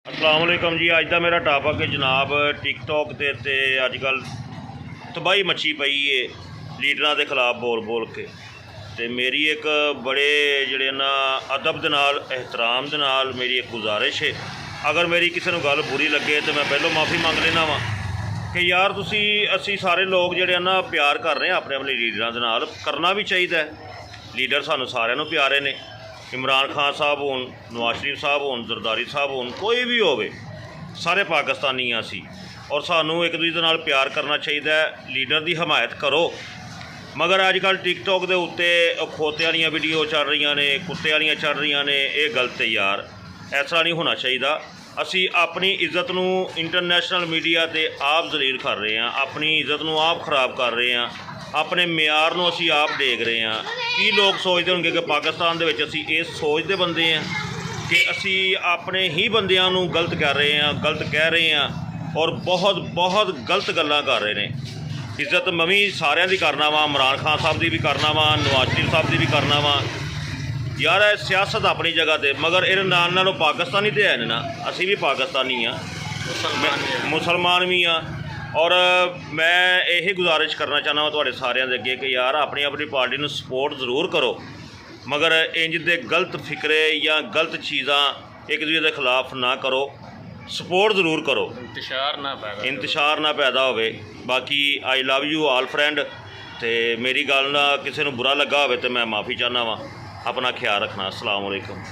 अस्सलाम वालेकुम जी। अज का मेरा टॉपिक है जनाब टिकटॉक के उत्ते अजकल तबाही मची पई है लीडरां के खिलाफ बोल बोल के। तो मेरी एक बड़े जड़े ना अदब दे नाल एहतराम दे नाल मेरी एक गुजारिश है, अगर मेरी किसी को गल बुरी लगे तो मैं पहलों माफ़ी मंग लेना वा कि यार तुसी असी सारे लोग जड़े ना प्यार कर रहे हैं अपने अपने लीडरां दे नाल, करना भी चाहिए। लीडर सानू सारिਆਂ ਨੂੰ प्यारे ने, इमरान खान साहब होन, नवाज शरीफ साहब होन, जरदारी साहब होन, कोई भी होवे, सारे पाकिस्तानी सी और सानू एक दूसरे नाल प्यार करना चाहिए। लीडर की हमायत करो, मगर अजकल टिकटॉक के उत्ते खोते वाली वीडियो चल रही ने, कुत्ते वाली चल रही ने, ये गलत है यार, ऐसा नहीं होना चाहिए। असी अपनी इज्जत नू इंटरनेशनल मीडिया ते आप जलील कर रहे हैं, अपनी इज्जत नू आप खराब कर रहे हैं, अपने म्यार नू असी आप डेग रहे हैं। की लोग सोचते होंगे कि पाकिस्तान दे विच असी ये सोचते बंदे हैं कि असी अपने ही बंदियां नू गलत कर रहे हैं, गलत कह रहे हैं और बहुत बहुत गलत गल्लां कर रहे हैं। इज्जत मैं भी सारिਆਂ दी करना वा, इमरान खान साहब की भी करना वा, नवाज शरीफ साहब की भी करना वा यार। सियासत अपनी जगह पर, मगर इहदे नाल नाल पाकिस्तानी तो है ना, असी भी पाकिस्तानी हाँ, मुसलमान भी हाँ। और मैं यही गुजारिश करना चाहना तुहाडे सारिਆਂ दे अगे कि यार अपनी अपनी पार्टी नू सपोर्ट जरूर करो, मगर इंज दे गलत फिक्रे या गलत चीज़ां एक दूसरे के खिलाफ ना करो, सपोर्ट जरूर करो, इंतशार ना पैदा होवे। बाकी I love you all friend. तो मेरी गल ना किसी को बुरा लगा हो तो मैं माफ़ी चाहना वा, अपना ख्याल रखना। अस्सलाम वालेकुम।